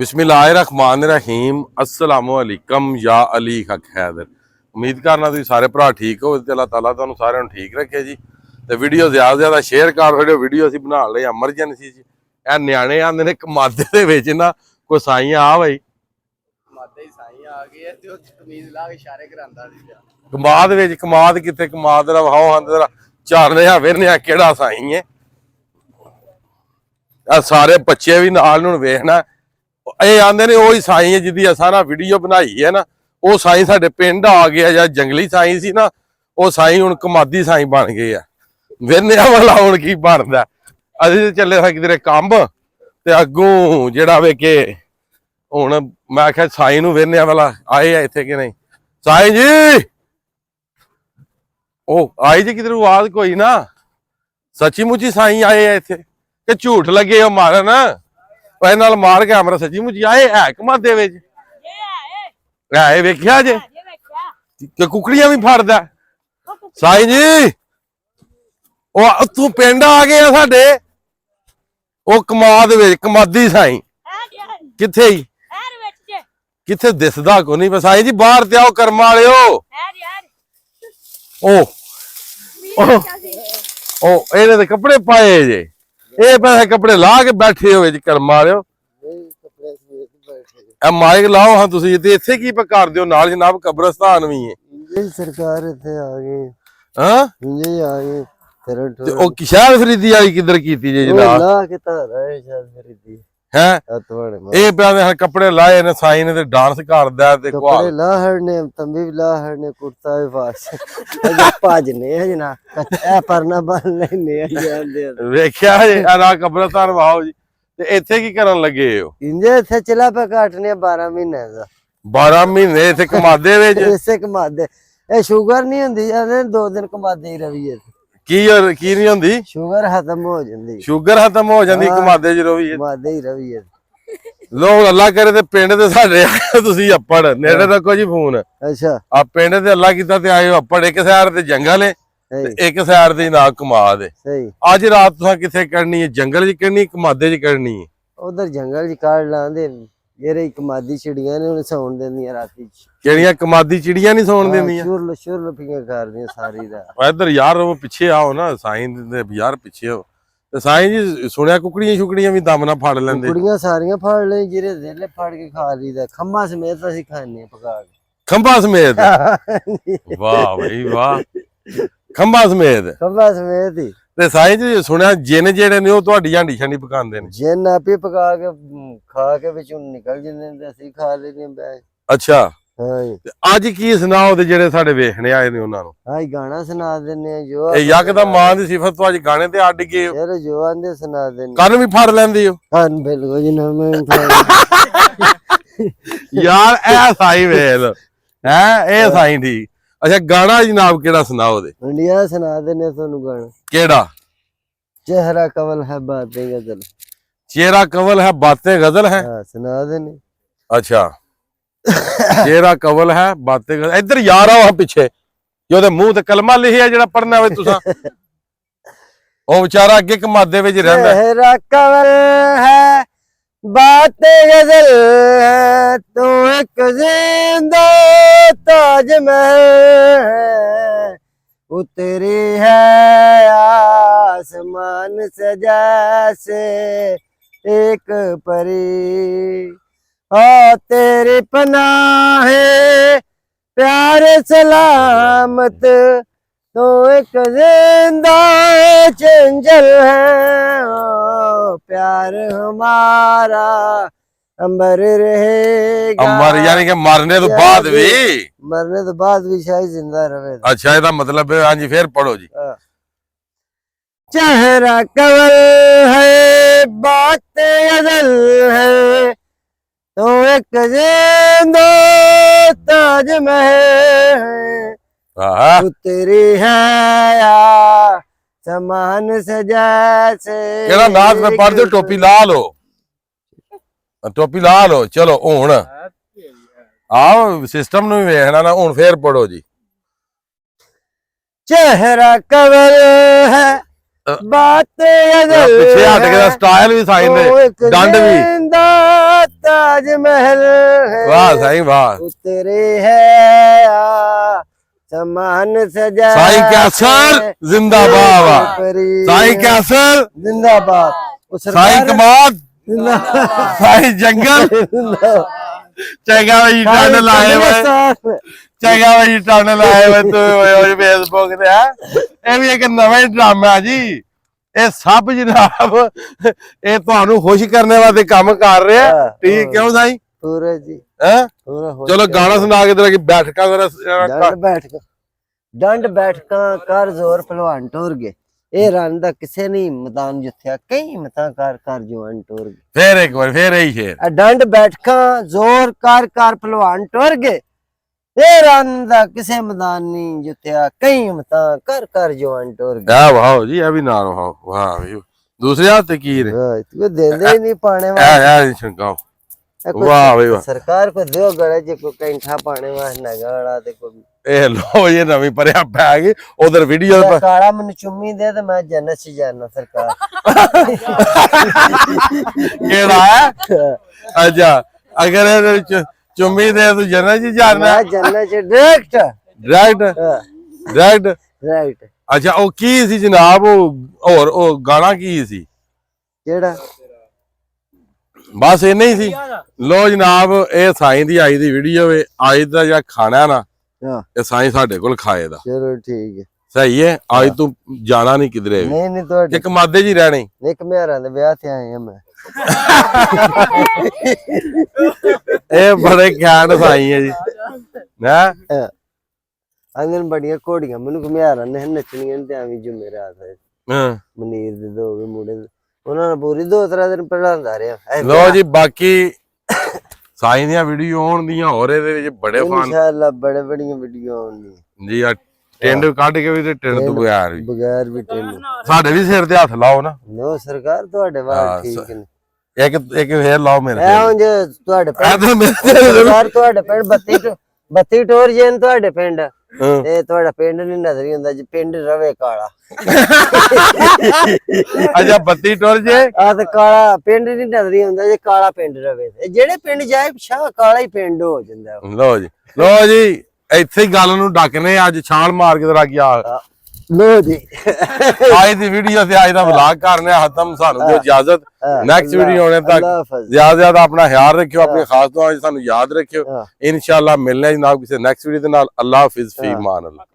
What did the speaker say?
बिस्मिल्लाहिर्रहमानिर्रहीम अस्सलामुअलैकुम या अली हक हैदर। उम्मीद करना तुसीं सारे भरा ठीक हो ते अल्लाह ताला तुहानूं सारिਆਂ ਨੂੰ ठीक रखे जी। ते वीडियो ज़्यादा ज़्यादा शेयर कर छड़ियो। वीडियो असीं बना लई एमरजेंसी च। ਇਹ ਨਿਆਣੇ ਆਂਦੇ ਨੇ ਕਮਾਦੇ ਦੇ ਵਿੱਚ ਨਾ ਕੋਈ ਸਾਈਆਂ ਆ ਬਈ ਕਮਾਦੇ ਹੀ ਸਾਈਆਂ ਆ ਗਏ ਤੇ ਉਹ ਤਮੀਜ਼ ਲਾ ਕੇ ਇਸ਼ਾਰੇ ਕਰਾਂਦਾ ਸੀ। ਕਮਾਦ ਵਿੱਚ ਕਮਾਦ ਕਿਤੇ ਕਮਾਦ ਦਾ ਵਹਾਓ ਹੰਦ ਦਾ ਚਾਰਨੇ ਆ ਫਿਰਨੇ ਆ ਕਿਹੜਾ ਸਾਈ ਹੈ। ਆ ਸਾਰੇ ਬੱਚੇ ਵੀ ਨਾਲ ਨੂੰ ਵੇਖਣਾ ਇਹ ਆਂਦੇ ਨੇ ਉਹੀ ਸਾਈ ਹੈ ਜਿਹਦੀ ਸਾਰਾ ਵੀਡੀਓ ਬਣਾਈ ਹੈ ਨਾ। ਉਹ ਸਾਈ ਸਾਡੇ ਪਿੰਡ ਆ ਗਿਆ ਜਾਂ ਜੰਗਲੀ ਸਾਈ ਸੀ ਨਾ ਉਹ ਸਾਈ ਹੁਣ ਕਮਾਦੀ ਸਾਈ ਬਣ ਗਏ ਆ। ਵੇਖਿਆ ਵਾਲਾ ਹੁਣ ਕੀ ਬਣਦਾ। ਅਸੀਂ ਤੇ ਚੱਲੇ ਸਾਂ ਕਿਧਰੇ ਕੰਮ ਤੇ ਅੱਗੋਂ ਜਿਹੜਾ ਵੇ ਕਿ ਹੁਣ ਮੈਂ ਆਖਿਆ ਸਾਈ ਨੂੰ ਵੇਖਿਆ ਵਾਲਾ ਆਏ ਆ ਇੱਥੇ ਕਿ ਨਹੀਂ। ਸਾਈ ਜੀ ਉਹ ਆਈ ਜੀ ਕਿਧਰ ਆਵਾਜ਼ ਕੋਈ ਨਾ ਸੱਚੀ ਮੁੱਚੀ ਸਾਈ ਆਏ ਆ ਇੱਥੇ ਕਿ ਝੂਠ ਲੱਗੇ ਉਹ ਮਾਰਨ ਉਹ ਨਾਲ ਮਾਰ ਕੇ ਹਮਰਾ ਸੱਚੀ ਮੁੱਚੀ ਆਏ ਹੈ ਕਮਾਦੇ ਵਿੱਚ ਇਹ ਵੇਖਿਆ ਜੇ ਕਿ ਕੁਕੜੀਆਂ ਵੀ ਫੜਦਾ। ਸਾਈ ਜੀ ਉਹ ਤੂੰ ਪਿੰਡ ਆ ਗਏ ਆ ਸਾਡੇ ਉਹ ਕਮਾਦ ਵਿੱਚ ਕਮਾਦੀ ਸਾਈ ਕਿੱਥੇ ਹੀ ਕਿੱਥੇ ਦਿਸਦਾ ਕੋ ਨਹੀਂ। ਸਾਈ ਜੀ ਬਾਹਰ ਤੇ ਆਓ ਕਰਮ ਵਾਲਿਓ। ਉਹ ਇਹਨੇ ਤੇ ਕੱਪੜੇ ਪਾਏ ਜੇ ਇਹ ਪੈਸੇ ਕੱਪੜੇ ਲਾ ਕੇ ਬੈਠੇ ਹੋਏ ਜੀ ਕਰਮ ਵਾਲਿਓ। ਇਹ ਮਾਈਕ ਲਾਓ ਹਾਂ ਤੁਸੀਂ ਤੇ ਇੱਥੇ ਕੀ ਕਰ ਦਿਓ ਨਾਲ ਜਨਾਬ ਕਬਰਸਤਾਨ ਵੀ ਹੈ। ਸਰਕਾਰ ਇੱਥੇ ਆ ਗਈ ਹਾਂ ਜੀ ਆ ਗਈ ਤੇ ਉਹ ਸ਼ਹਿਰ ਫਰੀਦੀ ਵਾਲੀ ਕਿੱਧਰ ਕੀਤੀ ਜੇ ਜਨਾਬ ਲਾ ਕੇ ਤਾਂ ਰਹੇ ਸ਼ਹਿਰ ਫਰੀਦੀ ਹੈ। ਇਹ ਪਿਆ ਕੱਪੜੇ ਲਾਏ ਨੇ ਸਾਈ ਨੇ ਤੇ ਡਾਂਸ ਕਰਦਾ ਤੇ ਕੱਪੜੇ ਲਾਹੜ ਨੇ ਤੰਬੀ ਵੀ ਲਾਹੜ ਨੇ ਕੁੜਤਾ ਵੀ ਪਾਸ ਭਜਨੇ ਹੈ ਜਨਾ ਇਹ ਪਰਨਾ ਬਣ ਲੈਨੇ ਆ ਜਾਂਦੇ ਵੇਖਿਆ ਜੇ ਆ ਕਬਰਸਤਾਨ ਵਾਓ ਜੀ। ਤੇ ਇੱਥੇ ਕੀ ਕਰਨ ਲੱਗੇ ਹੋ। ਇੰਜੇ ਇੱਥੇ ਚਲਾ ਪਾ ਕਾਟਨੇ 12 ਮਹੀਨੇ ਦਾ 12 ਮਹੀਨੇ ਇੱਥੇ ਕਮਾਦੇ ਵਿੱਚ ਇਸੇ ਕਮਾਦੇ ਇਹ ਸ਼ੂਗਰ ਨਹੀਂ ਹੁੰਦੀ ਜਾਂਦੇ 2 ਦਿਨ ਕਮਾਦੇ ਹੀ ਰਵੀਏ ਕੀ ਨਹੀਂ ਹੁੰਦੀ ਸ਼ੂਗਰ ਖਤਮ ਹੋ ਜਾਂਦੀ ਕਮਾਦੇ ਚ ਰਵੀਏ ਕਮਾਦੇ ਹੀ ਰਵੀਏ ਲੋਕ ਅੱਲਾ ਕਰੇ ਤੇ ਪਿੰਡ ਦੇ ਸਾਡੇ ਤੁਸੀਂ ਅੱਪੜ ਨੇੜੇ ਤੱਕੋ ਜੀ ਫੋਨ ਅੱਛਾ ਆ ਪਿੰਡ ਤੇ ਅੱਲਾ ਕੀਤਾ ਤੇ ਆਏ ਅੱਪੜ ਇੱਕ ਸਾਈਡ ਤੇ ਜੰਗਲ ਹੈ ਇੱਕ ਸਾਈਡ ਤੇ ਨਾ ਕਮਾਦ ਹੈ। ਸਹੀ ਅੱਜ ਰਾਤ ਤੁਸੀਂ ਕਿੱਥੇ ਕਰਨੀ ਹੈ ਜੰਗਲ ਚ ਕਰਨੀ ਕਮਾਦੇ ਚ ਕਰਨੀ ਹੈ। ਉਧਰ ਜੰਗਲ ਚ ਕਾੜ ਲਾਂਦੇ ਜਿਹੜੇ ਕਮਾਦੀ ਚਿੜੀਆਂ ਨੇ ਉਹਨੂੰ ਸੌਣ ਦਿੰਦੀਆਂ ਰਾਤੀ ਕਿਹੜੀਆਂ ਕਮਾਦੀ ਚਿੜੀਆਂ ਨਹੀਂ ਸੌਣ ਦਿੰਦੀਆਂ ਸ਼ੁਰ ਪੀਆਂ ਕਰਦੀਆਂ ਸਾਰੀ ਦਾ। ਇੱਧਰ ਯਾਰ ਉਹ ਪਿੱਛੇ ਆਓ ਨਾ ਸਾਈਂ ਦੇ ਯਾਰ ਪਿੱਛੇ ਹੋ ਤੇ ਸਾਈਂ ਜੀ ਸੁਣਿਆ ਕੁਕੜੀਆਂ ਵੀ ਦਮ ਨਾਲ ਫੜ ਲੈਂਦੇ। ਕੁਕੜੀਆਂ ਸਾਰੀਆਂ ਫੜ ਲੈ ਜਿਹੜੇ ਦਿਲੇ ਫੜ ਕੇ ਖਾ ਲਈਦਾ ਖੰਭਾਂ ਸਮੇਤ ਅਸੀਂ ਖਾਣੇ ਪਕਾ ਕੇ ਖੰਭਾਂ ਸਮੇਤ ਵਾਹ ਬਈ ਵਾਹ ਖੰਭਾਂ ਸਮੇਤ ਹੀ। ਤੇ ਸਾਈਂ ਜੀ ਸੁਣਿਆ ਜਿੰਨ ਜਿਹੜੇ ਨੇ ਉਹ ਤੁਹਾਡੀ ਹਾਂਡੀ ਛਾਂਡੀ ਪਕਾਉਂਦੇ ਨੇ। ਜਿੰਨ ਆਪੇ ਪਕਾ ਕੇ ਖਾ ਕੇ ਵਿੱਚੋਂ ਨਿਕਲ ਜਾਂਦੇ ਨੇ ਅਸੀਂ ਖਾ ਲੈਂਦੇ ਬੈ। ਅੱਛਾ ਹਾਂ ਤੇ ਅੱਜ ਕੀ ਸੁਣਾਓ ਤੇ ਜਿਹੜੇ ਸਾਡੇ ਵੇਖਣੇ ਆਏ ਨੇ ਉਹਨਾਂ ਨੂੰ। ਹਾਂ ਗਾਣਾ ਸੁਣਾ ਦਿੰਨੇ ਆ ਜੋ ਇਹ ਯੱਕ ਦਾ ਮਾਂ ਦੀ ਸਿਫਤ ਤੋਂ ਅੱਜ ਗਾਣੇ ਤੇ ਅੱਡ ਗਏ ਹੋ। ਯਾਰ ਜੋ ਆਂਦੇ ਸੁਣਾ ਦਿੰਨੇ ਕੰਨ ਵੀ ਫੜ ਲੈਂਦੇ ਹੋ। ਕੰਨ ਬਿਲਕੁਲ ਜੀ ਨਾ ਮੈਂ ਯਾਰ ਇਹ ਸਾਈਂ ਵੇਲ ਹੈ ਇਹ ਸਾਈਂ ਠੀਕ। ਅੱਛਾ ਗਾਣਾ ਜਨਾਬ ਕਿਹੜਾ ਸੁਣਾਓ ਦੇ। ਇੰਡੀਆ ਸੁਣਾ ਦਿੰਨੇ ਤੁਹਾਨੂੰ ਗਾਣਾ ਕਿਹੜਾ। ਚਿਹਰਾ ਕਵਲ ਹੈ ਬਾतें गजल चेहरा कवल है बातें गजल है। सुना देने अच्छा चेहरा कवल है बातें गजल। इधर यार आओ पीछे जो मुंह ते कलमा लिखिया जेड़ा पढ़ना होवे तुसा ओ बेचारा अगे कमादे विच रहंदा। चेहरा कवल है बातें गजल है तू एक जिंदा ताजमहल है उतरी है आसमान से जैसे एक परी हो तेरी पनाहे प्यारे सलामत तो एक जिंदा चंचल है ओ प्यार हमारा अंबर रहेगा। अंबर यानी कि मरने तो बाद भी शायद जिंदा रहे। अच्छा ਇਹਦਾ ਮਤਲਬ ਹੈ। ਹਾਂਜੀ ਫੇਰ ਪੜੋ ਜੀ। चेहरा कवल है बातें गजल है तो एक जिंदा ताजमहल है तेरी है या समान से जैसे। केड़ा नाथ में पढ़ दो टोपी ला लो चलो हुन आओ सिस्टम नु वेखना ना हुन फेर पढ़ो जी। चेहरा कवल है बातें पिछे हट के स्टाइल भी साइन ने डंड भी ताज महल है वाह साईं वाह उतरे है सामान सजा साईं कैसर जिंदाबाद वाह परी साईं कैसर जिंदाबाद वो साईं सरकार कमाद जिंदाबाद साईं जंगल चंगा भाई टन लाए हुए चंगा भाई टन लाए हुए तू फेसबुक ते है ਇਹ ਵੀ ਇੱਕ ਨਵਾਂ ਹੀ ਡਰਾਮਾ ਜੀ ਇਹ ਸਭ ਜਨਾਬ ਇਹ ਤੁਹਾਨੂੰ ਖੁਸ਼ ਕਰਨ ਵਾਸਤੇ ਕੰਮ ਕਰ ਰਿਹਾ ਠੀਕ ਕਿਉਂ ਸਾਈਂ पूरा जी ਹੈ पूरा हो ਚਲੋ ਗਾਣਾ ਸੁਣਾ ਕੇ ਤੇਰਾ ਬੈਠਕਾਂ ਡੰਡ ਬੈਠਕਾਂ ਕਰ ਜ਼ੋਰ ਪਹਿਲਵਾਨ ਟੋਰ ਗਏ ਇਹ ਰਨ ਦਾ ਕਿਸੇ ਨਹੀਂ ਮੈਦਾਨ ਜਿੱਥਿਆ ਕਈ ਮਤਾਂ ਕਰ ਜਵਾਨ ਟੋਰ ਗਏ ਫੇਰ ਇੱਕ ਵਾਰ ਫੇਰ ਇਹੀ ਸ਼ੇਰ ਆ ਡੰਡ ਬੈਠਕਾਂ ਜ਼ੋਰ ਕਰ ਪਹਿਲਵਾਨ ਟੋਰ ਗਏ ਇਹ ਰਨ ਦਾ ਕਿਸੇ ਮੈਦਾਨ ਨਹੀਂ ਜਿੱਥਿਆ ਕਈ ਮਤਾਂ ਕਰ ਜਵਾਨ ਟੋਰ ਗਏ ਆ ਵਾਹ ਜੀ ਇਹ ਵੀ ਨਾਲ ਵਾਹ ਵਾਹ ਵੀ ਦੂਸਰੇ ਹੱਥ ਤੇ ਕੀ ਰੇ ਤੂੰ ਦੇਂਦੇ ਹੀ ਨਹੀਂ ਪਾਣੇ ਆ ਛੰਕਾਓ ਵਾਹ ਵੇ ਵਾਹ ਸਰਕਾਰ ਕੋ ਦਿਓ ਗੜੇ ਜੇ ਕੋ ਕੈਂਠਾ ਪਾਣੇ ਵਾਸ ਨਾ ਗਾੜਾ ਤੇ ਕੋ ਇਹ ਲੋ ਇਹ ਨਵੀਂ ਪਰਿਆ ਪੈ ਗਈ ਉਧਰ ਵੀਡੀਓ ਕਾਲਾ ਮੈਨੂੰ ਚੁੰਮੀ ਦੇ ਤੇ ਮੈਂ ਜੰਨਤ ਚ ਜਾਣਾ ਸਰਕਾਰ ਕਿਹੜਾ ਹੈ ਅੱਛਾ ਅਗਰ ਇਹਦੇ ਵਿੱਚ ਚੁੰਮੀ ਦੇ ਤੂੰ ਜੰਨਤ ਚ ਜਾਣਾ ਮੈਂ ਜੰਨਤ ਚ ਡਾਇਰੈਕਟ ਡਾਇਰੈਕਟ ਰਾਈਟ ਅੱਛਾ ਉਹ ਕੀ ਸੀ ਜਨਾਬ ਹੋਰ ਉਹ ਗਾਣਾ ਕੀ ਸੀ ਕਿਹੜਾ ਬਸ ਇੰਨਾ ਹੀ ਸੀ ਲੋ ਜਨਾਬ ਇਹ ਸਾਈਂ ਦੀ ਆਈ ਦੀ ਵੀਡੀਓ ਵੇ ਅੱਜ ਦਾ ਜਿਹੜਾ ਖਾਣਾ ਨਾ ਹਾਂ ਇਹ ਸਾਈਂ ਸਾਡੇ ਕੋਲ ਖਾਏ ਦਾ ਚਲੋ ਠੀਕ ਹੈ ਸਹੀ ਹੈ ਅੱਜ ਤੂੰ ਜਾਣਾ ਨਹੀਂ ਕਿਧਰੇ ਵੀ ਨਹੀਂ ਤੁਹਾਡੇ ਇੱਕ ਮਾਦੇ ਜੀ ਰਹਿਣੀ ਇੱਕ ਮੇਰਾ ਦੇ ਵਿਆਹ ਤੇ ਆਏ ਆ ਮੈਂ ਇਹ ਬੜੇ ਘੈਂਟ ਸਾਈਂ ਹੈ ਜੀ ਨਾ ਆਂਗਨ ਬੜੀਆਂ ਘੋੜੀਆਂ ਮੈਨੂੰ ਘੁਮਿਆਰਾਂ ਨੇ ਨੱਚਣੀਆਂ ਤੇ ਐਵੇਂ ਜੁਮੇਰਾਤ ਹੈ ਹਾਂ ਮਨੀਰ ਦੇ ਦੋ ਵੀ ਮੁੰਡੇ ਉਹਨਾਂ ਨੇ ਪੂਰੀ 2-3 ਦਿਨ ਪੜਾਉਂਦਾ ਰਿਹਾ ਲੋ ਜੀ ਬਾਕੀ ਸਾਈਂ ਦੀਆਂ ਵੀਡੀਓ ਆਉਣ ਦੀਆਂ ਹੋਰ ਇਹਦੇ ਵਿੱਚ ਬੜੇ ਫਨ ਇਨਸ਼ਾਅੱਲਾ ਬੜੇ ਬੜੀਆਂ ਵੀਡੀਓ ਆਉਣਗੀਆਂ ਜੀ ਆ ਟਿੰਡ ਕੱਢ ਕੇ ਵੀ ਤੇ ਟਿੰਡ ਤੋਂ ਬਗੈਰ ਵੀ ਬਗੈਰ ਵੀ ਟੈਨ ਸਾਡੇ ਵੀ ਸਿਰ ਤੇ ਹੱਥ ਲਾਓ ਨਾ ਨੋ ਸਰਕਾਰ ਤੁਹਾਡੇ ਵਾਲ ਠੀਕ ਨੇ ਇੱਕ ਫੇਰ ਲਾਓ ਮੇਰੇ ਐ ਉਂਝ ਤੁਹਾਡੇ ਪਿੰਡ ਸਰਕਾਰ ਤੁਹਾਡੇ ਪਿੰਡ 32 ਟੋਰ ਜੇਨ ਤੁਹਾਡੇ ਪਿੰਡ ਤੇ ਤੁਹਾਡਾ ਪਿੰਡ ਨਹੀਂ ਨਜ਼ਰ ਹੀ ਹੁੰਦਾ ਜੀ ਪਿੰਡ ਰਵੇ ਕਾਲਾ ਅੱਛਾ 32 ਟੁਰ ਜੇ ਆ ਤੇ ਕਾਲਾ ਪਿੰਡ ਨਹੀਂ ਨਜ਼ਰ ਹੀ ਹੁੰਦਾ ਜੇ ਕਾਲਾ ਪਿੰਡ ਰਵੇ ਤੇ ਜਿਹੜੇ ਪਿੰਡ ਜਾਏ ਪਿਛਾ ਕਾਲਾ ਹੀ ਪਿੰਡ ਹੋ ਜਾਂਦਾ ਲੋ ਜੀ ਇੱਥੇ ਹੀ ਗੱਲ ਨੂੰ ਡੱਕਨੇ ਅੱਜ ਛਾਲ ਮਾਰ ਕੇ ਤੇਰਾ ਕੀ ਹਾਲ ਲੋ ਜੀ ਅੱਜ ਦੀ ਵੀਡੀਓ ਤੇ ਅੱਜ ਦਾ ਵਲੌਗ ਕਰਨੇ ਖਤਮ ਸਾਨੂੰ ਦਿਓ ਇਜਾਜ਼ਤ ਨੈਕਸਟ ਵੀਡੀਓ ਆਉਣੇ ਤੱਕ ਜ਼ਿਆਦਾ ਆਪਣਾ ਖਿਆਲ ਰੱਖਿਓ ਆਪਣੀ ਖਾਸ ਦੁਆ ਸਾਨੂੰ ਯਾਦ ਰੱਖਿਓ ਇਨਸ਼ਾਅੱਲਾ ਮਿਲਨੇ ਜਨਾਬ ਕਿਸੇ ਨੈਕਸਟ ਵੀਡੀਓ ਦੇ ਨਾਲ ਅੱਲਾਹ ਹਾਫਿਜ਼ ਫੀ ਮਾਨ ਅੱਲਾਹ